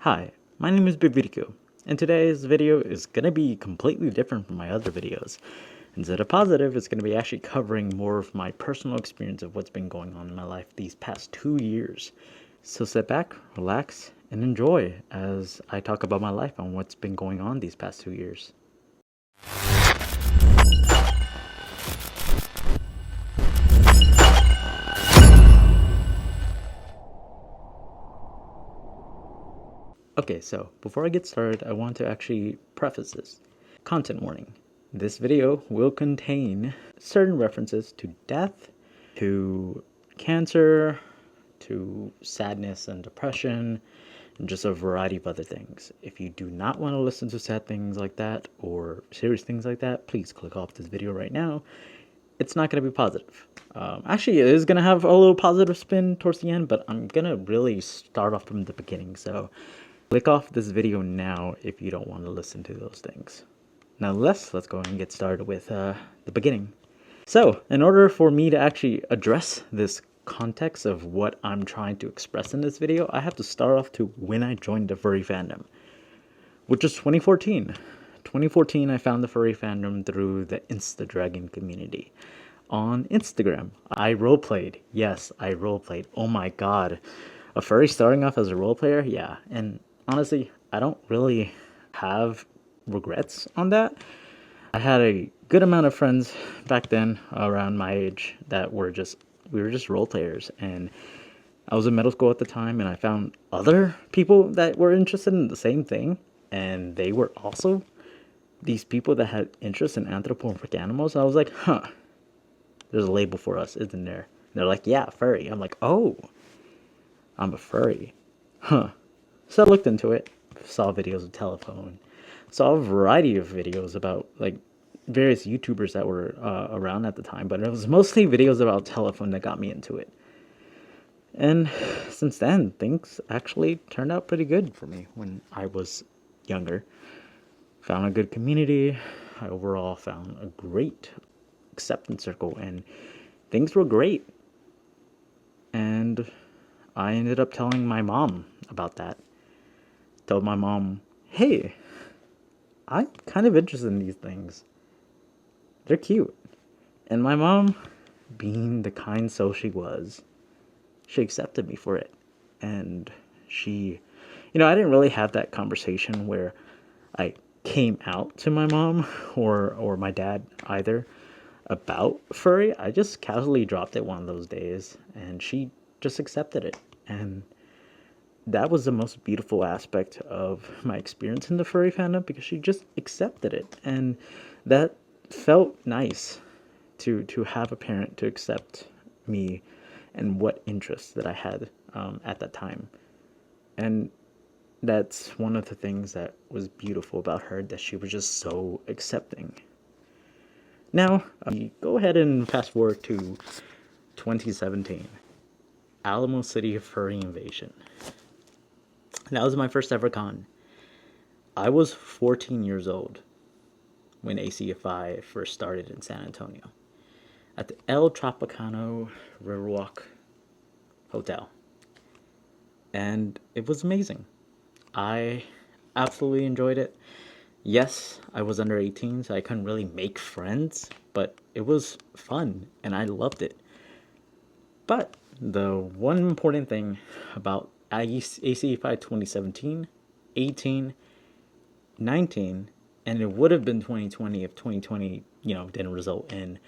Hi, my name is Bibiriku, and today's video is going to be completely different from my other videos. Instead of positive, it's going to be actually covering more of my personal experience of what's been going on in my life these past 2 years. So sit back, relax, and enjoy as I talk about my life and what's been going on these past 2 years. Okay, so before I get started, I want to actually preface this. Content warning. This video will contain certain references to death, to cancer, to sadness and depression, and just a variety of other things. If you do not want to listen to sad things like that or serious things like that, please click off this video right now. It's not going to be positive. Actually, it is going to have a little positive spin towards the end, but I'm going to really start off from the beginning. So click off this video now if you don't want to listen to those things. Now let's go ahead and get started with the beginning. So in order for me to actually address this context of what I'm trying to express in this video, I have to start off to when I joined the furry fandom, which is 2014. 2014, I found the furry fandom through the Instadragon community. On Instagram, I roleplayed. Yes, I roleplayed. Oh my god. A furry starting off as a role player? Yeah. And honestly, I don't really have regrets on that. I had a good amount of friends back then around my age that we were just role players, and I was in middle school at the time, and I found other people that were interested in the same thing, and they were also these people that had interest in anthropomorphic animals. And I was like, there's a label for us, isn't there? And they're like, yeah, furry. I'm like, oh, I'm a furry. So I looked into it, saw videos of Telephone, saw a variety of videos about like various YouTubers that were around at the time, but it was mostly videos about Telephone that got me into it. And since then, things actually turned out pretty good for me when I was younger. Found a good community. I overall found a great acceptance circle, and things were great. And I ended up telling my mom about that. Told my mom, hey, I'm kind of interested in these things. They're cute. And my mom, being the kind soul she was, she accepted me for it. And she, I didn't really have that conversation where I came out to my mom or my dad either about furry. I just casually dropped it one of those days, and she just accepted it. And that was the most beautiful aspect of my experience in the furry fandom, because she just accepted it, and that felt nice to have a parent to accept me and what interests that I had at that time. And that's one of the things that was beautiful about her, that she was just so accepting. Now, go ahead and fast forward to 2017, Alamo City Furry Invasion. That was my first ever con. I was 14 years old when ACFI first started in San Antonio at the El Tropicano Riverwalk Hotel. And it was amazing. I absolutely enjoyed it. Yes, I was under 18, so I couldn't really make friends, but it was fun and I loved it. But the one important thing about ACFI 2017, 18, 19, and it would have been 2020 if 2020, didn't result in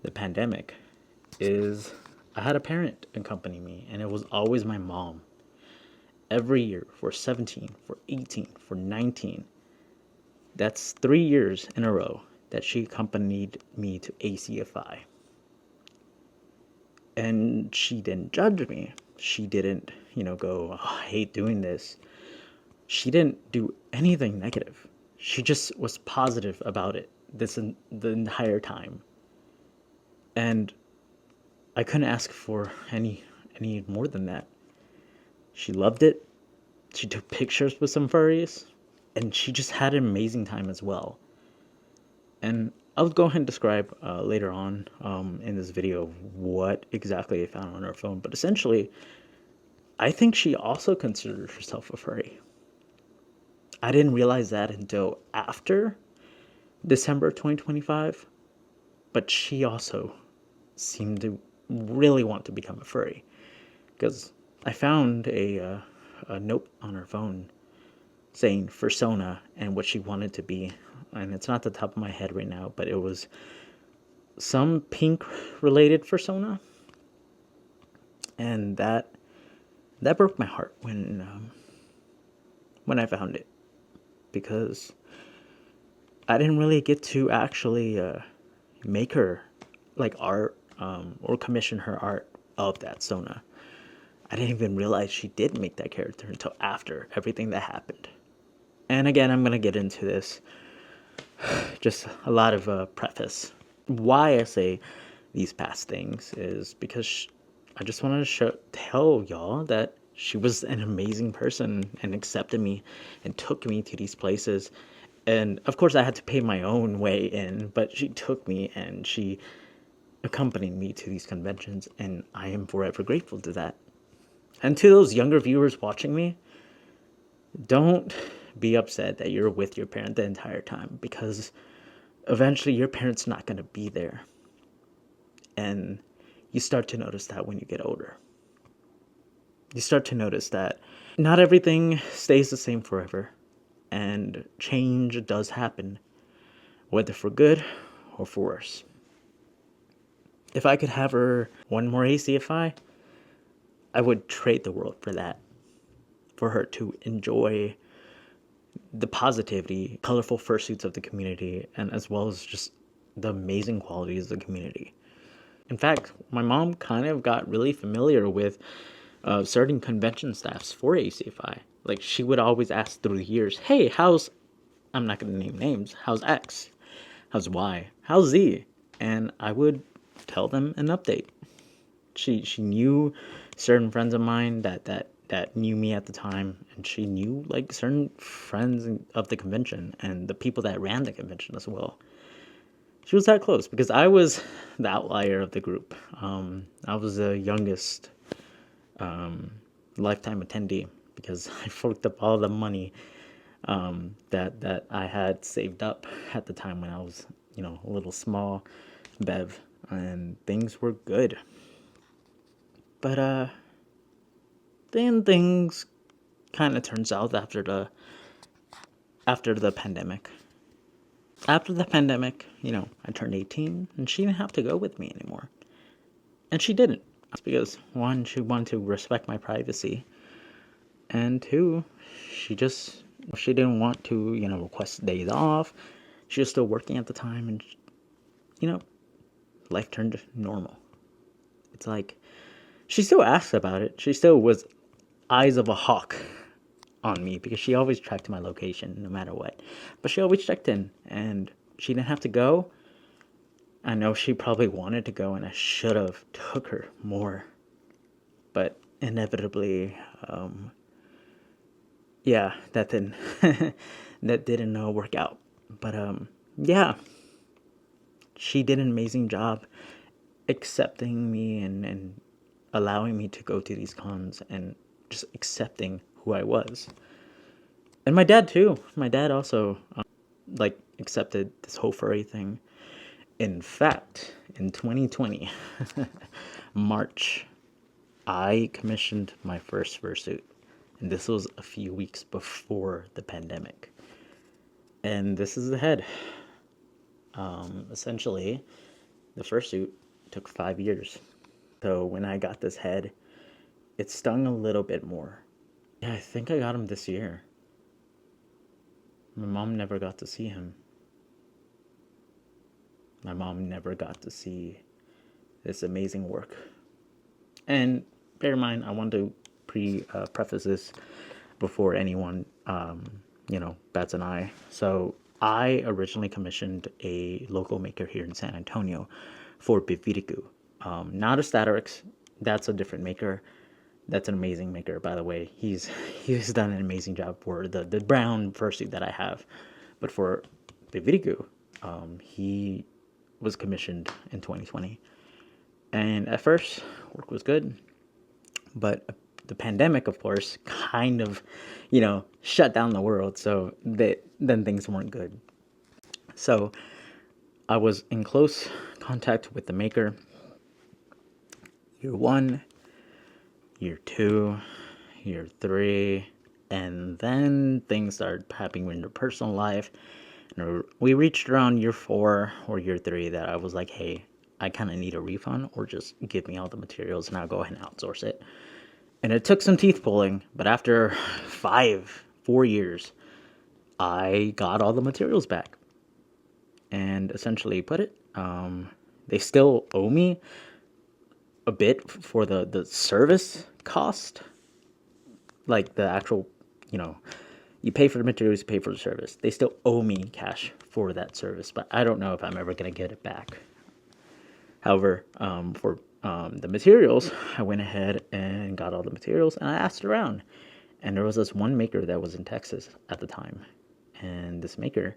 the pandemic, is I had a parent accompany me, and it was always my mom. Every year for 17, for 18, for 19. That's 3 years in a row that she accompanied me to ACFI. And she didn't judge me. She didn't, go, oh, I hate doing this. She didn't do anything negative. She just was positive about it the entire time. And I couldn't ask for any more than that. She loved it. She took pictures with some furries. And she just had an amazing time as well. And I'll go ahead and describe later on in this video what exactly I found on her phone. But essentially, I think she also considered herself a furry. I didn't realize that until after December 2025, but she also seemed to really want to become a furry, because I found a note on her phone saying fursona and what she wanted to be, and it's not the top of my head right now, but it was some pink related fursona, and that broke my heart when I found it, because I didn't really get to actually make her like art, or commission her art of that Sona. I didn't even realize she did make that character until after everything that happened. And again, I'm gonna get into this. Just a lot of preface. Why I say these past things is because I just wanted to tell y'all that she was an amazing person and accepted me and took me to these places. And of course, I had to pay my own way in, but she took me and she accompanied me to these conventions, and I am forever grateful to that. And to those younger viewers watching me, don't be upset that you're with your parent the entire time, because eventually your parent's not going to be there. And you start to notice that when you get older. You start to notice that not everything stays the same forever, and change does happen, whether for good or for worse. If I could have her one more ACFI, I would trade the world for that. For her to enjoy the positivity, colorful fursuits of the community, and as well as just the amazing qualities of the community. In fact, my mom kind of got really familiar with certain convention staffs for ACFI. Like, she would always ask through the years, hey, I'm not going to name names, how's X? How's Y? How's Z? And I would tell them an update. She knew certain friends of mine that knew me at the time, and she knew like certain friends of the convention and the people that ran the convention as well. She was that close because I was the outlier of the group. I was the youngest lifetime attendee because I forked up all the money that I had saved up at the time when I was, a little small bev, and things were good. But then things kind of turns out after the pandemic. After the pandemic, I turned 18 and she didn't have to go with me anymore. And she didn't. It's because one, she wanted to respect my privacy. And two, she didn't want to, request days off. She was still working at the time, and life turned normal. It's like she still asked about it. She still was eyes of a hawk on me because she always tracked my location no matter what. But she always checked in, and she didn't have to go. I know she probably wanted to go, and I should have took her more. But inevitably, that didn't that didn't work out. But yeah, she did an amazing job accepting me and allowing me to go to these cons and just accepting who I was. And my dad too. My dad also accepted this whole furry thing. In fact, in 2020, March, I commissioned my first fursuit. And this was a few weeks before the pandemic. And this is the head. Essentially, the fursuit took 5 years. So when I got this head, it stung a little bit more. Yeah, I think I got him this year. My mom never got to see him. My mom never got to see this amazing work. And bear in mind, I want to preface this before anyone, bats an eye. So I originally commissioned a local maker here in San Antonio for Biviriku. Not a Statorix. That's a different maker. That's an amazing maker, by the way. He's done an amazing job for the brown fursuit that I have. But for Biviriku, he was commissioned in 2020. And at first, work was good. But the pandemic, of course, kind of, shut down the world. So then things weren't good. So I was in close contact with the maker. Year 1, year 2, year 3, and then things started happening in your personal life. And we reached around year 4 or year 3 that I was like, hey, I kind of need a refund, or just give me all the materials and I'll go ahead and outsource it. And it took some teeth pulling, but after 4 years, I got all the materials back and essentially put it. They still owe me a bit for the service cost, like the actual, you pay for the materials, you pay for the service. They still owe me cash for that service, but I don't know if I'm ever going to get it back. However, for the materials, I went ahead and got all the materials, and I asked around. And there was this one maker that was in Texas at the time. And this maker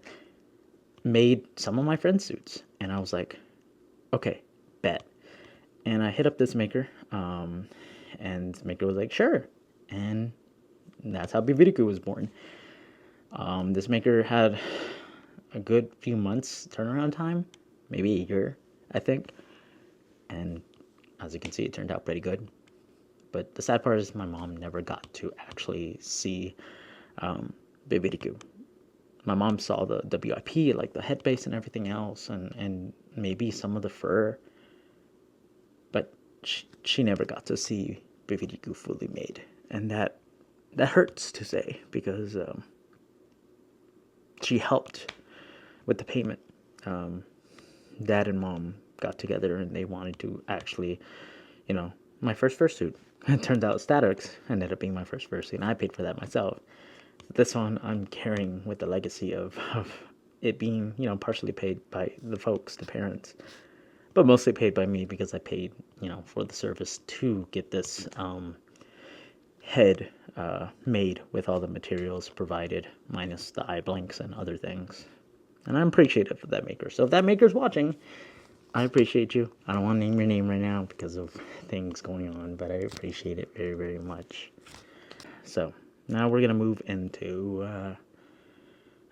made some of my friends' suits. And I was like, okay, bet. And I hit up this maker, and the maker was like, sure. And that's how Biviriku was born. This maker had a good few months turnaround time, maybe a year, I think. And as you can see, it turned out pretty good. But the sad part is my mom never got to actually see Biviriku. My mom saw the WIP, like the head base and everything else, and maybe some of the fur. But she never got to see Biviriku fully made. And that hurts to say, because she helped with the payment. Dad and mom got together and they wanted to actually, my first fursuit. It turned out Statix ended up being my first fursuit, and I paid for that myself. This one I'm carrying with the legacy of it being, partially paid by the folks, the parents, but mostly paid by me, because I paid, for the service to get this head made with all the materials provided, minus the eye blinks and other things. And I'm appreciative of that maker. So if that maker's watching, I appreciate you. I don't want to name your name right now because of things going on, but I appreciate it very, very much. So now we're going to move into,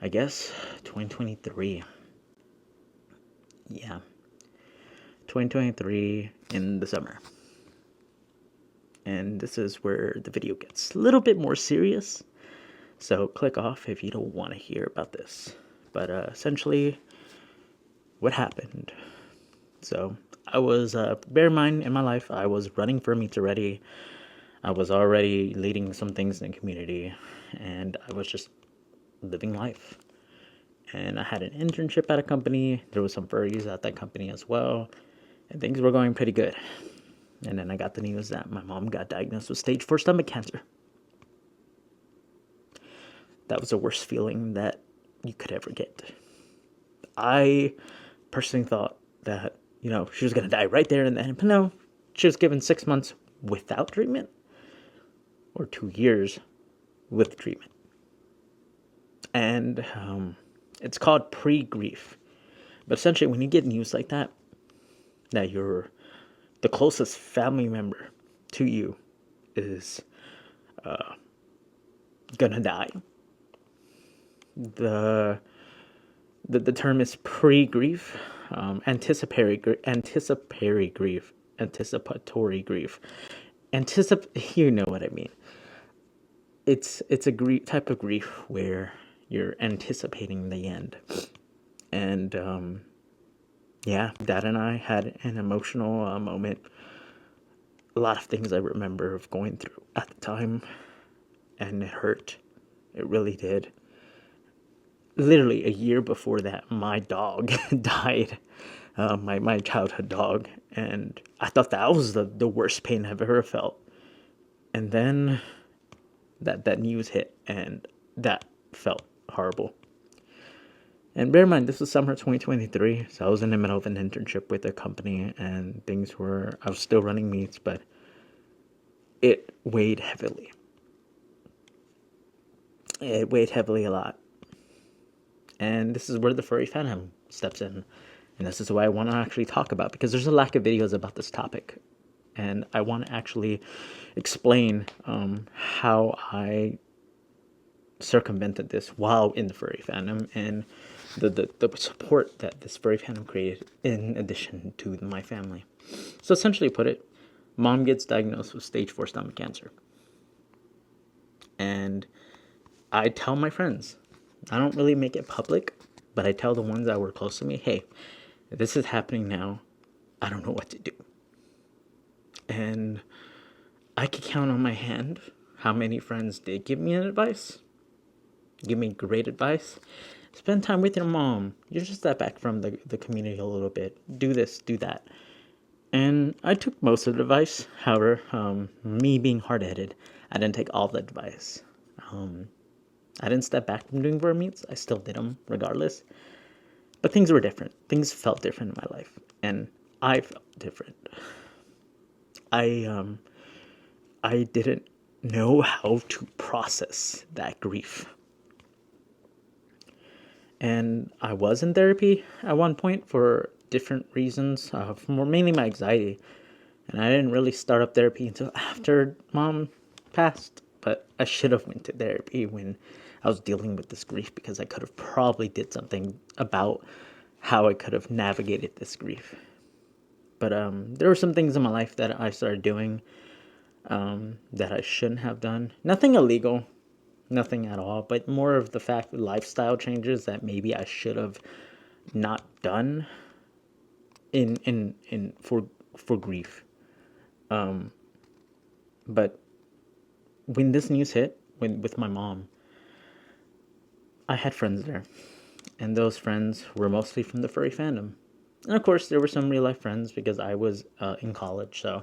I guess, 2023. Yeah. 2023 in the summer. And this is where the video gets a little bit more serious. So click off if you don't want to hear about this. But essentially, what happened? So I was, bear in mind, in my life, I was running for Meets Already. I was already leading some things in the community, and I was just living life. And I had an internship at a company. There was some furries at that company as well, and things were going pretty good. And then I got the news that my mom got diagnosed with stage 4 stomach cancer. That was the worst feeling that you could ever get. I personally thought that, she was going to die right there and then. But no, she was given 6 months without treatment, or 2 years with treatment. And it's called pre-grief. But essentially, when you get news like that you're the closest family member to you is gonna die. The term is pre-grief, anticipatory grief, you know what I mean. It's a type of grief where you're anticipating the end. And Dad and I had an emotional moment. A lot of things I remember of going through at the time, and it hurt. It really did. Literally a year before that, my dog died, my childhood dog, and I thought that was the worst pain I've ever felt. And then that news hit, and that felt horrible. And bear in mind, this was summer 2023, so I was in the middle of an internship with a company, and I was still running meets, but it weighed heavily. It weighed heavily a lot. And this is where the Furry Fandom steps in. And this is what I want to actually talk about, because there's a lack of videos about this topic. And I want to actually explain how I circumvented this while in the furry fandom, and the support that this furry fandom created in addition to my family. So essentially put it, mom gets diagnosed with stage 4 stomach cancer. And I tell my friends, I don't really make it public, but I tell the ones that were close to me, hey, this is happening now. I don't know what to do. And I could count on my hand how many friends did give me advice. Give me great advice. Spend time with your mom. You just step back from the community a little bit. Do this, do that. And I took most of the advice. However, me being hard-headed, I didn't take all the advice. I didn't step back from doing Burr meets. I still did them regardless. But things were different. Things felt different in my life. And I felt different. I didn't know how to process that grief. And I was in therapy at one point for different reasons, for mainly my anxiety. And I didn't really start up therapy until after mom passed. But I should have went to therapy when I was dealing with this grief, because I could have probably did something about how I could have navigated this grief. But there were some things in my life that I started doing that I shouldn't have done. Nothing illegal, nothing at all, but more of the fact that lifestyle changes that maybe I should have not done for grief. But when this news hit, with my mom, I had friends there, and those friends were mostly from the furry fandom. And of course, there were some real life friends because I was in college, so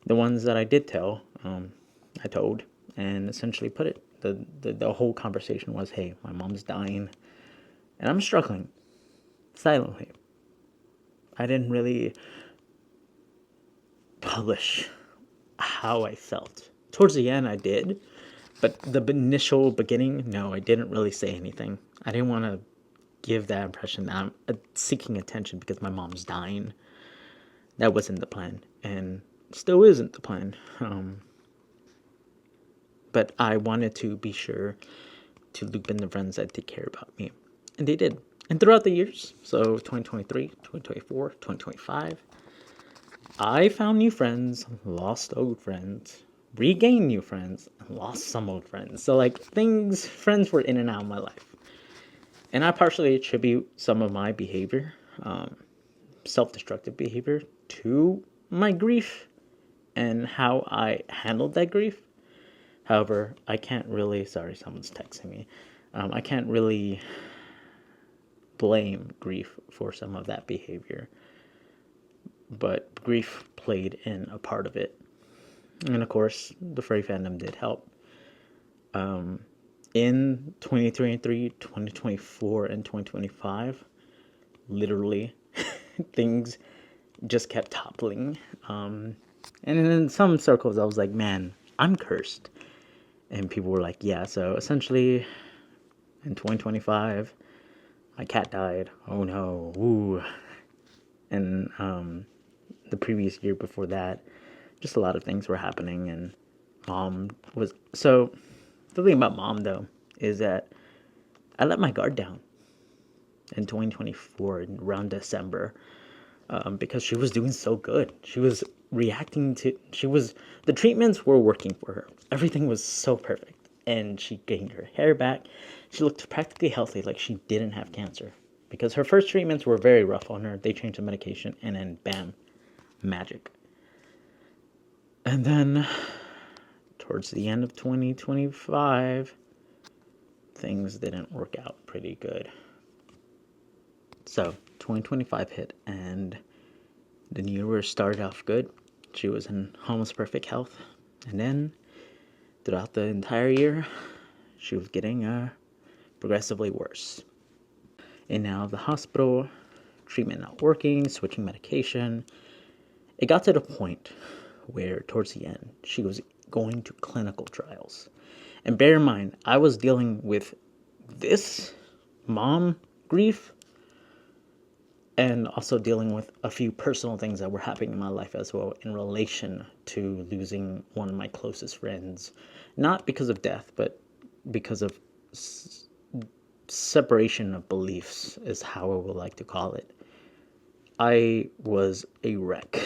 the ones that I did tell, I told, and essentially put it. The whole conversation was, hey, my mom's dying, and I'm struggling silently. I didn't really publish how I felt. Towards the end, I did, but the initial beginning, no, I didn't really say anything. I didn't want to give that impression that I'm seeking attention because my mom's dying. That wasn't the plan, and still isn't the plan. But I wanted to be sure to loop in the friends that did care about me. And they did. And throughout the years, so 2023, 2024, 2025, I found new friends, lost old friends, regained new friends, and lost some old friends. So friends were in and out of my life. And I partially attribute some of my behavior, self-destructive behavior, to my grief and how I handled that grief. However, I can't really, sorry, someone's texting me. I can't really blame grief for some of that behavior. But grief played in a part of it. And of course, the furry fandom did help. In 2023, 2024, and 2025, literally, things just kept toppling. And in some circles, I was like, man, I'm cursed. And people were like, yeah, so essentially, in 2025, my cat died. Oh no, ooh. And the previous year before that, just a lot of things were happening, and mom was... So, the thing about mom, though, is that I let my guard down in 2024, around December, because she was doing so good. She was reacting to... The treatments were working for her. Everything was so perfect. And she gained her hair back. She looked practically healthy, like she didn't have cancer. Because her first treatments were very rough on her. They changed the medication, and then bam, magic. And then, towards the end of 2025, things didn't work out pretty good. So, 2025 hit, and the new year started off good. She was in almost perfect health. And then, throughout the entire year, she was getting progressively worse. And now the hospital, treatment not working, switching medication. It got to the point where, towards the end, she was going to clinical trials. And bear in mind, I was dealing with this mom grief and also dealing with a few personal things that were happening in my life as well in relation to losing one of my closest friends. Not because of death, but because of separation of beliefs is how I would like to call it. I was a wreck.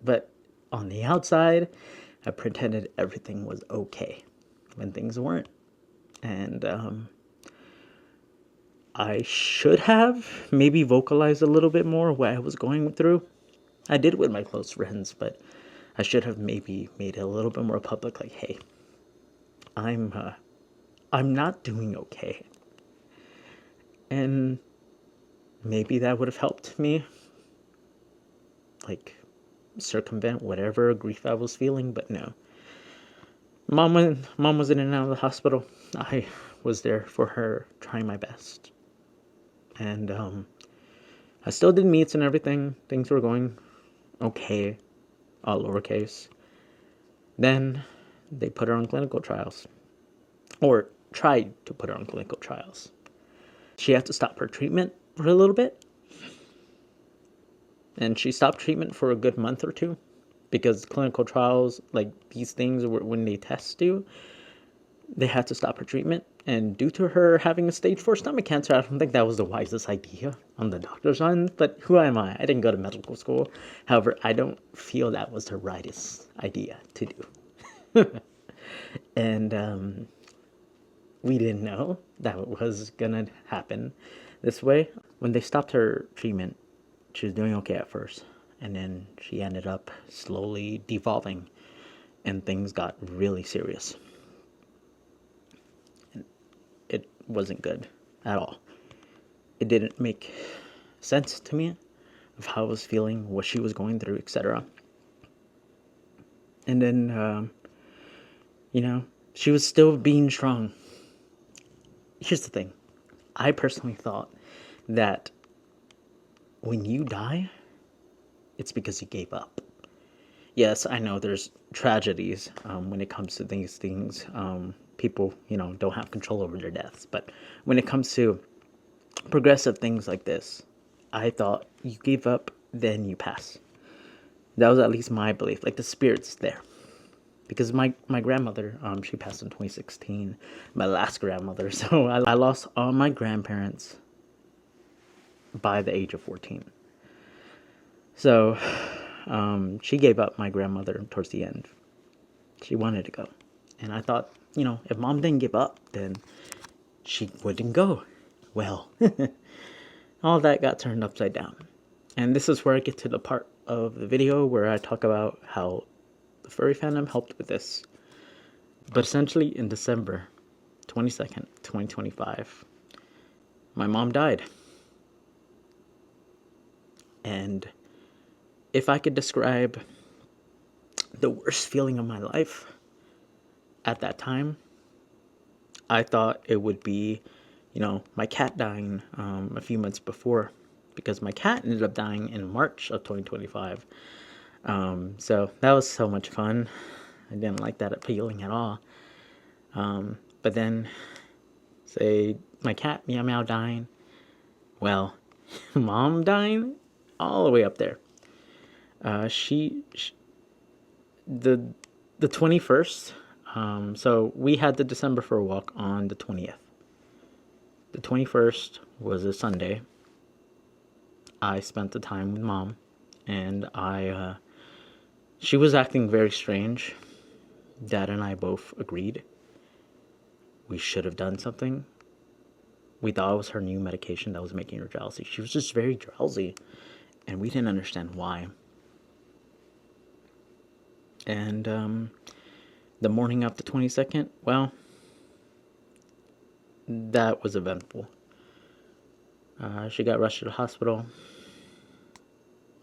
But on the outside, I pretended everything was okay when things weren't. And I should have maybe vocalized a little bit more what I was going through. I did with my close friends, but I should have maybe made it a little bit more public. Like, hey, I'm not doing okay, and maybe that would have helped me, like, circumvent whatever grief I was feeling. But no, mom was in and out of the hospital. I was there for her, trying my best, and I still did meets and everything. Things were going okay, all lowercase. Then they put her on clinical trials, or tried to put her on clinical trials. She had to stop her treatment for a little bit, and she stopped treatment for a good month or two, because clinical trials, like these things, when they test you, they had to stop her treatment. And due to her having a stage 4 stomach cancer, I don't think that was the wisest idea on the doctor's end. But who am I? I didn't go to medical school. However, I don't feel that was the rightest idea to do. And we didn't know that it was gonna happen this way. When they stopped her treatment, she was doing okay at first, and then she ended up slowly devolving, and things got really serious. And it wasn't good at all. It didn't make sense to me of how I was feeling, what she was going through, etc. And then, she was still being strong. Here's the thing. I personally thought that when you die, it's because you gave up. Yes, I know there's tragedies when it comes to these things. People, don't have control over their deaths. But when it comes to progressive things like this, I thought you gave up, then you pass. That was at least my belief. Like, the spirit's there. Because my grandmother, she passed in 2016. My last grandmother. So I lost all my grandparents by the age of 14. So she gave up, my grandmother, towards the end. She wanted to go. And I thought, if mom didn't give up, then she wouldn't go. Well, all that got turned upside down. And this is where I get to the part of the video where I talk about how the Furry Fandom helped with this. But essentially, in December 22nd, 2025, my mom died. And if I could describe the worst feeling of my life at that time, I thought it would be, my cat dying a few months before, because my cat ended up dying in March of 2025. So that was so much fun. I didn't like that feeling at all. But then, say, my cat, Meow Meow, dying. Well, mom dying, all the way up there. She the 21st, so we had the December for a walk on the 20th. The 21st was a Sunday. I spent the time with mom, and she was acting very strange. Dad and I both agreed we should have done something. We thought it was her new medication that was making her drowsy. She was just very drowsy, and we didn't understand why. And the morning of the 22nd, well, that was eventful. She got rushed to the hospital,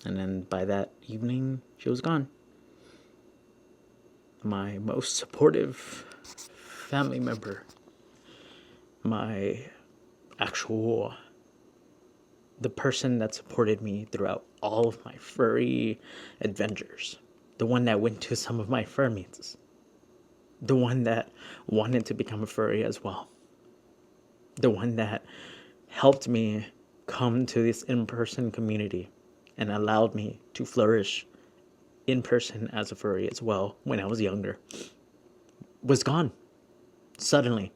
and then by that evening, she was gone. My most supportive family member, the person that supported me throughout all of my furry adventures, the one that went to some of my fur meets, the one that wanted to become a furry as well, the one that helped me come to this in-person community and allowed me to flourish in person as a furry as well when I was younger was gone suddenly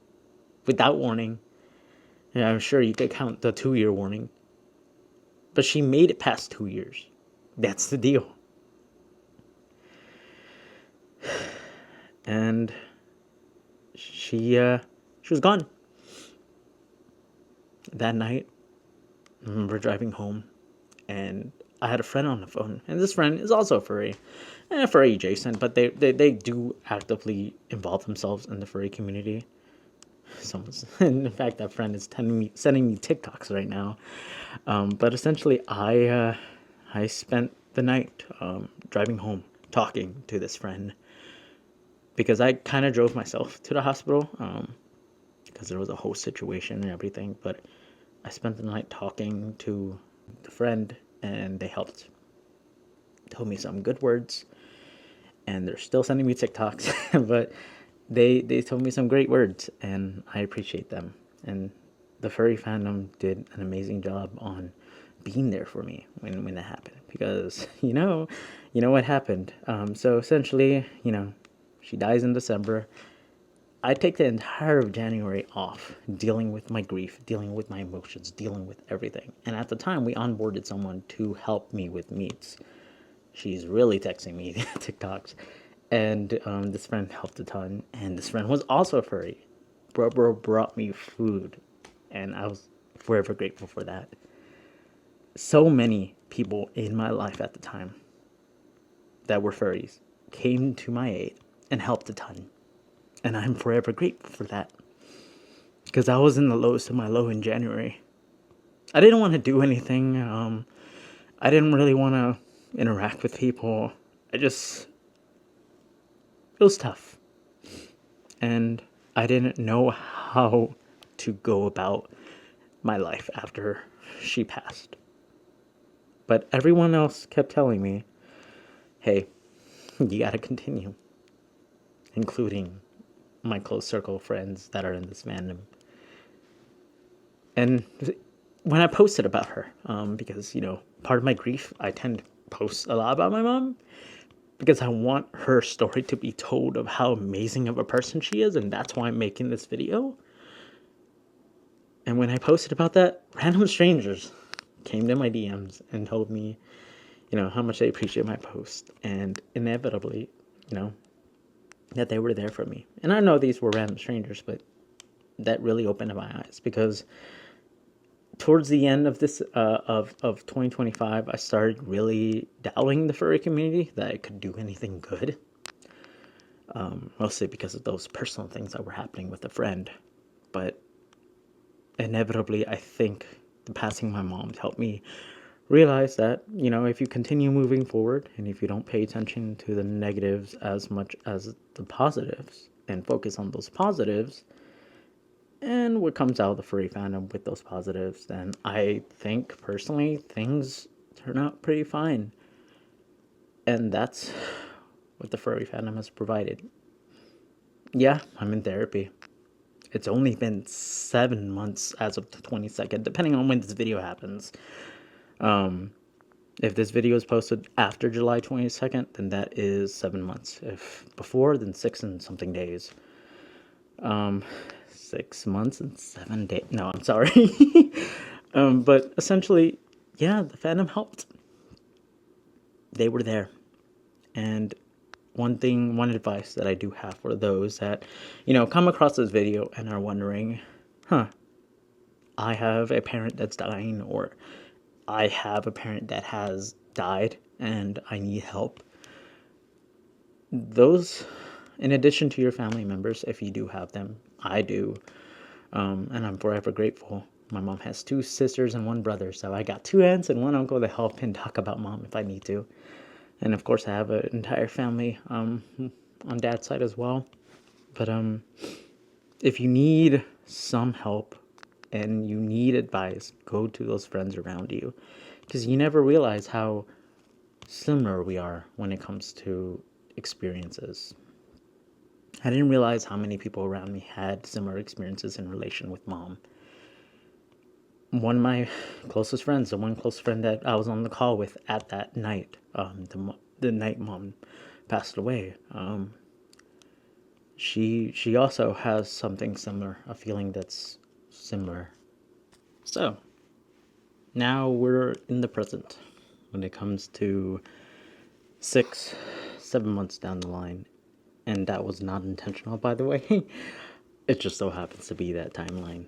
without warning. And I'm sure you could count the 2-year warning, but she made it past 2 years. That's the deal. And she was gone. That night, I remember driving home, and I had a friend on the phone, and this friend is also furry, furry adjacent, but they do actively involve themselves in the furry community. In fact, that friend is sending me TikToks right now. But essentially, I spent the night driving home, talking to this friend, because I kind of drove myself to the hospital, because there was a whole situation and everything. But I spent the night talking to the friend, and they helped. Told me some good words, and they're still sending me TikToks, but they told me some great words, and I appreciate them. And the Furry Fandom did an amazing job on being there for me when that happened, because you know what happened. So essentially, she dies in December. I take the entire of January off dealing with my grief, dealing with my emotions, dealing with everything. And at the time, we onboarded someone to help me with meets. She's really texting me TikToks. And this friend helped a ton. And this friend was also furry. Bro brought me food. And I was forever grateful for that. So many people in my life at the time that were furries came to my aid and helped a ton. And I'm forever grateful for that. Because I was in the lowest of my low in January. I didn't want to do anything. I didn't really want to interact with people. It was tough. And I didn't know how to go about my life after she passed. But everyone else kept telling me, hey, you gotta continue. Including my close circle of friends that are in this fandom. And when I posted about her, because, part of my grief, I tend to post a lot about my mom, because I want her story to be told of how amazing of a person she is, and that's why I'm making this video. And when I posted about that, random strangers came to my DMs and told me, how much they appreciate my post, and inevitably, that they were there for me. And I know these were random strangers, but that really opened my eyes, because towards the end of this of 2025, I started really doubting the furry community, that it could do anything good. Mostly because of those personal things that were happening with a friend. But inevitably, I think the passing of my mom helped me realize that, if you continue moving forward, and if you don't pay attention to the negatives as much as the positives, and focus on those positives, and what comes out of the furry fandom with those positives, then I think, personally, things turn out pretty fine. And that's what the furry fandom has provided. Yeah, I'm in therapy. It's only been 7 months as of the 22nd, depending on when this video happens. If this video is posted after July 22nd, then that is 7 months. If before, then 6 and something days. 6 months and 7 days. No, I'm sorry. But essentially, yeah, the fandom helped. They were there. And one advice that I do have for those that, come across this video and are wondering, I have a parent that's dying, or I have a parent that has died and I need help. Those, in addition to your family members, if you do have them, I do, and I'm forever grateful. My mom has 2 sisters and 1 brother, so I got 2 aunts and 1 uncle to help and talk about mom if I need to. And of course, I have an entire family on dad's side as well. But if you need some help and you need advice, go to those friends around you, because you never realize how similar we are when it comes to experiences. I didn't realize how many people around me had similar experiences in relation with mom. one of my closest friends, the one close friend that I was on the call with at that night, the night mom passed away, she also has something similar, a feeling that's similar. So now we're in the present when it comes to 6-7 months down the line, and that was not intentional, by the way. It just so happens to be that timeline.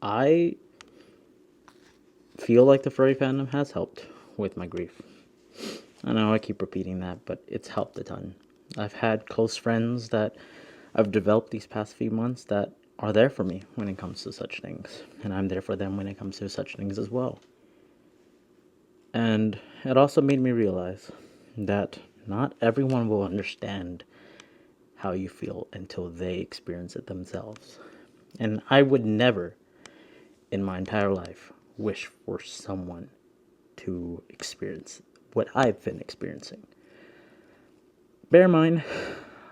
I feel like the furry fandom has helped with my grief. I know I keep repeating that, but it's helped a ton. I've had close friends that I've developed these past few months that are there for me when it comes to such things, and I'm there for them when it comes to such things as well. And it also made me realize that not everyone will understand how you feel until they experience it themselves. And I would never, in my entire life, wish for someone to experience what I've been experiencing. Bear in mind,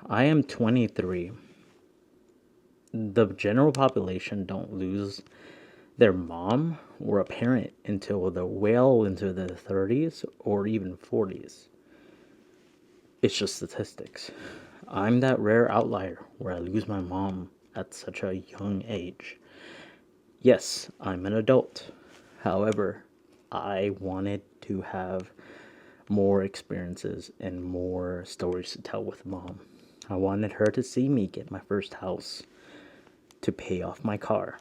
I am 23. The general population don't lose their mom or a parent until they're well into their 30s or even 40s. It's just statistics. I'm that rare outlier where I lose my mom at such a young age. Yes, I'm an adult. However, I wanted to have more experiences and more stories to tell with mom. I wanted her to see me get my first house, to pay off my car,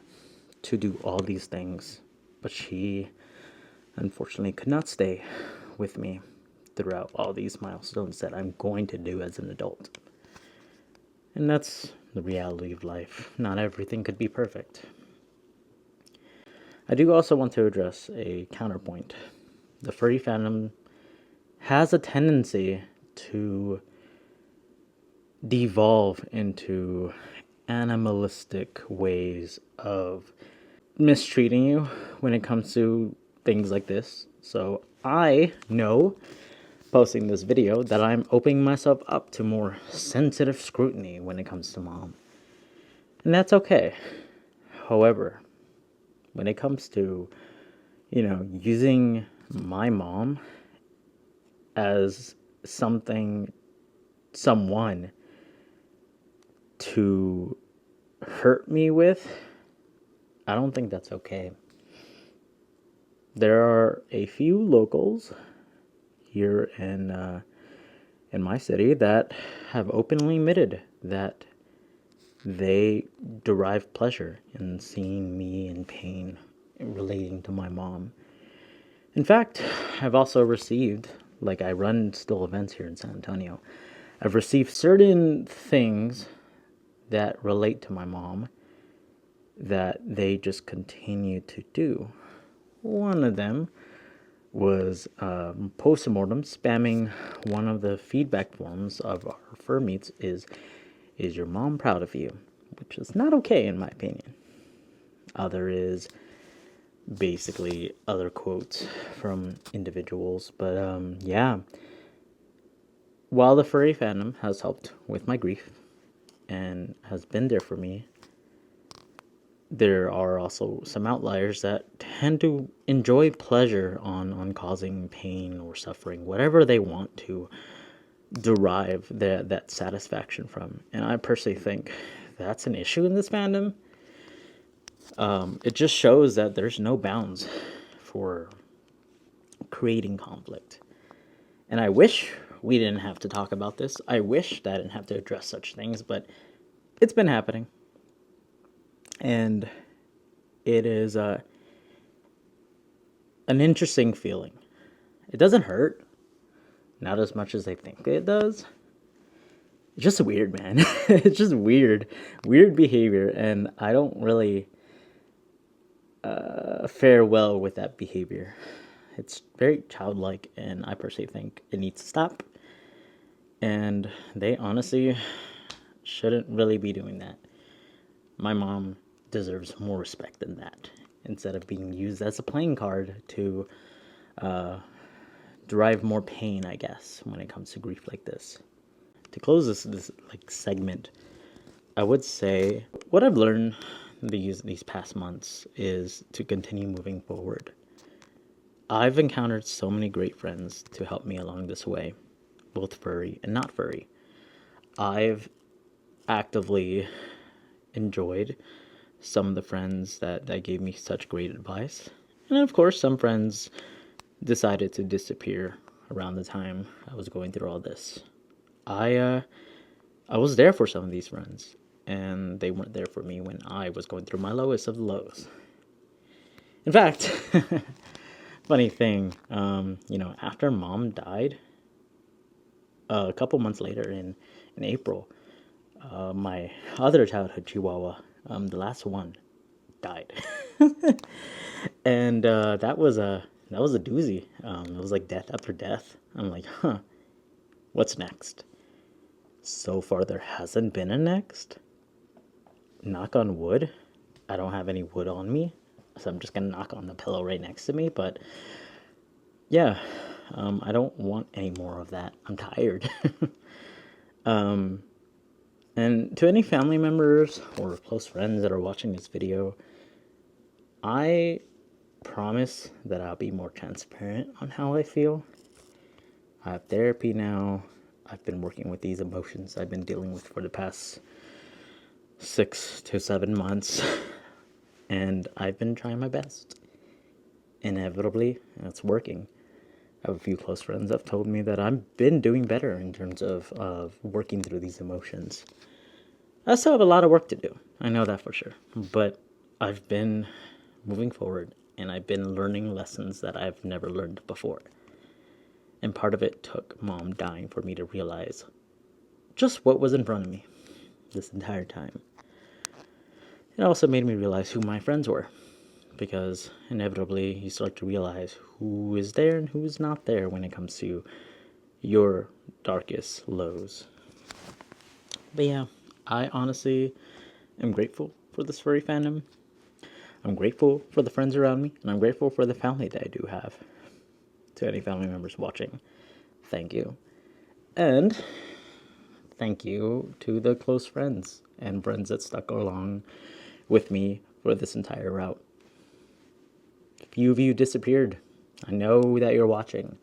to do all these things. But she unfortunately could not stay with me throughout all these milestones that I'm going to do as an adult. And that's the reality of life. Not everything could be perfect. I do also want to address a counterpoint. The furry fandom has a tendency to devolve into animalistic ways of mistreating you when it comes to things like this. So I know, posting this video, that I'm opening myself up to more sensitive scrutiny when it comes to mom. And that's okay. However, when it comes to, using my mom as someone to hurt me with, I don't think that's okay. There are a few locals here in my city that have openly admitted that they derive pleasure in seeing me in pain relating to my mom. In fact, I've also received, I run still events here in San Antonio, I've received certain things that relate to my mom that they just continue to do. One of them was post-mortem spamming one of the feedback forms of our fur meets is your mom proud of you? Which is not okay in my opinion. Other is basically other quotes from individuals. But yeah, while the furry fandom has helped with my grief and has been there for me, there are also some outliers that tend to enjoy pleasure on causing pain or suffering, whatever they want to derive that satisfaction from. And I personally think that's an issue in this fandom. It just shows that there's no bounds for creating conflict. And I wish we didn't have to talk about this. I wish that I didn't have to address such things, but it's been happening. And it is an interesting feeling. It doesn't hurt. Not as much as they think it does. It's just weird, man. It's just weird behavior, and I don't really fare well with that behavior. It's very childlike, and I personally think it needs to stop. And they honestly shouldn't really be doing that. My mom deserves more respect than that, instead of being used as a playing card to derive more pain, I guess, when it comes to grief like this. To close this segment, I would say what I've learned these past months is to continue moving forward. I've encountered so many great friends to help me along this way, both furry and not furry. I've actively enjoyed some of the friends that gave me such great advice. And of course, some friends decided to disappear around the time I was going through all this. I was there for some of these friends, and they weren't there for me when I was going through my lowest of the lows. In fact, funny thing, after mom died, a couple months later in April, my other childhood chihuahua, the last one, died. And that was a doozy. It was like death after death. I'm like, what's next? So far, there hasn't been a next. Knock on wood. I don't have any wood on me, so I'm just gonna knock on the pillow right next to me. But yeah, I don't want any more of that. I'm tired. And to any family members or close friends that are watching this video, I promise that I'll be more transparent on how I feel. I have therapy now. I've been working with these emotions I've been dealing with for the past 6 to 7 months, and I've been trying my best. Inevitably, it's working. I have a few close friends that have told me that I've been doing better in terms of working through these emotions. I still have a lot of work to do. I know that for sure. But I've been moving forward, and I've been learning lessons that I've never learned before. And part of it took mom dying for me to realize just what was in front of me this entire time. It also made me realize who my friends were, because inevitably you start to realize who is there and who is not there when it comes to your darkest lows. But yeah, I honestly am grateful for this furry fandom. I'm grateful for the friends around me, and I'm grateful for the family that I do have. To any family members watching, thank you. And thank you to the close friends and friends that stuck along with me for this entire route. A few of you disappeared. I know that you're watching.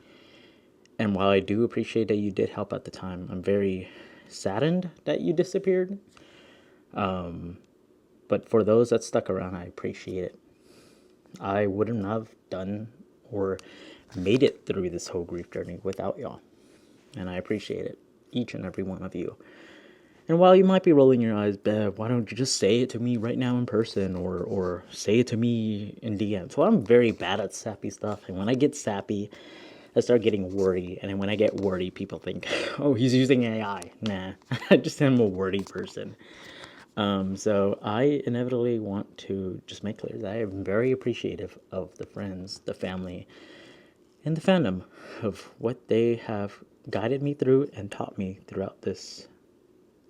And while I do appreciate that you did help at the time, I'm very saddened that you disappeared. But for those that stuck around, I appreciate it. I wouldn't have done or made it through this whole grief journey without y'all. And I appreciate it, each and every one of you. And while you might be rolling your eyes, Bev, why don't you just say it to me right now in person, or say it to me in DMs? Well, I'm very bad at sappy stuff, and when I get sappy, I start getting wordy. And then when I get wordy, people think, oh, he's using AI. Nah, I just am a wordy person. So I inevitably want to just make clear that I am very appreciative of the friends, the family, and the fandom of what they have guided me through and taught me throughout this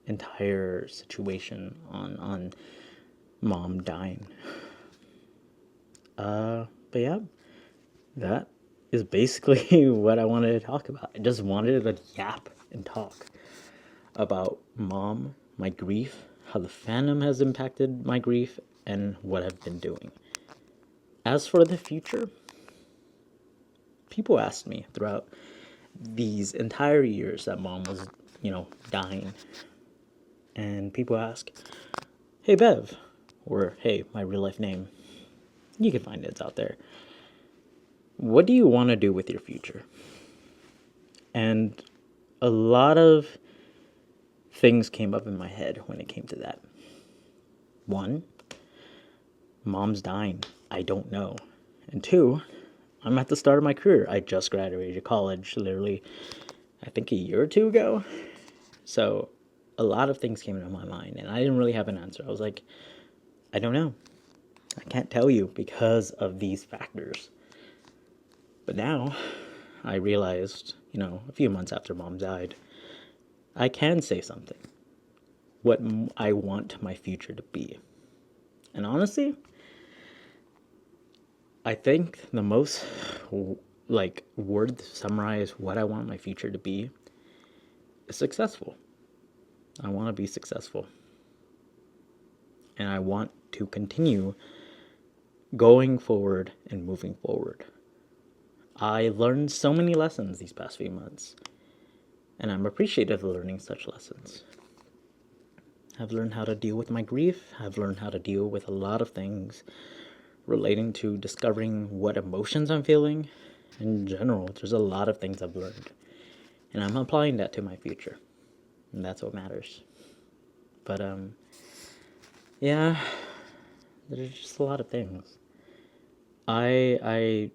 entire situation on mom dying. But yeah, that is basically what I wanted to talk about. I just wanted to yap and talk about mom, my grief, how the fandom has impacted my grief, and what I've been doing. As for the future, people asked me throughout these entire years that mom was, dying. And people ask, hey, Bev, or hey, my real life name. You can find it, it's out there. What do you want to do with your future? And a lot of things came up in my head when it came to that. One, mom's dying. I don't know. And two, I'm at the start of my career. I just graduated college, literally, I think a year or two ago. So a lot of things came into my mind, and I didn't really have an answer. I was like, I don't know. I can't tell you because of these factors. But now I realized, a few months after mom died, I can say something. What I want my future to be. And honestly, I think the most word to summarize what I want my future to be is successful. I want to be successful. And I want to continue going forward and moving forward. I learned so many lessons these past few months, and I'm appreciative of learning such lessons. I've learned how to deal with my grief. I've learned how to deal with a lot of things relating to discovering what emotions I'm feeling. In general, there's a lot of things I've learned, and I'm applying that to my future, and that's what matters. But yeah, there's just a lot of things. I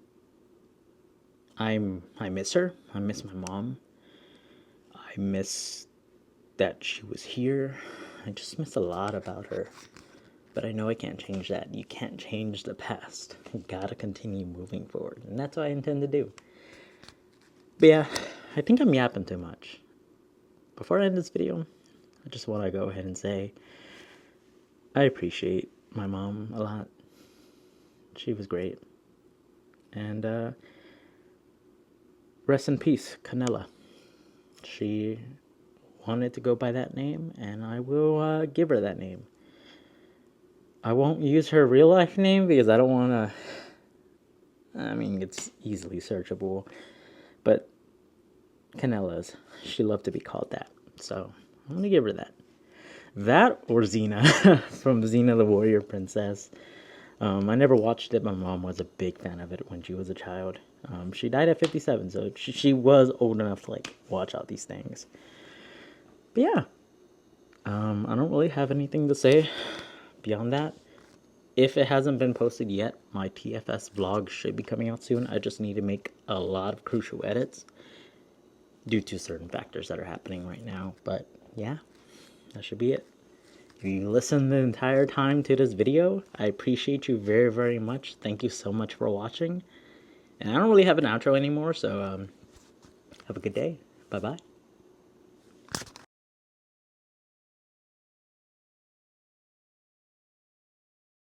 miss her. I miss my mom. I miss that she was here. I just miss a lot about her. But I know I can't change that. You can't change the past. You gotta continue moving forward. And that's what I intend to do. But yeah, I think I'm yapping too much. Before I end this video, I just want to go ahead and say I appreciate my mom a lot. She was great. And rest in peace, Canella. She wanted to go by that name, and I will give her that name. I won't use her real life name because I don't want to. I mean, it's easily searchable, but Canella's. She loved to be called that, so I'm gonna give her that. That or Xena from Xena the Warrior Princess. I never watched it. My mom was a big fan of it when she was a child. She died at 57, so she was old enough to like watch out these things. But yeah, I don't really have anything to say beyond that. If it hasn't been posted yet, my TFS vlog should be coming out soon. I just need to make a lot of crucial edits due to certain factors that are happening right now. But yeah, that should be it. If you listened the entire time to this video, I appreciate you very, very much. Thank you so much for watching. And I don't really have an outro anymore, so have a good day. Bye-bye.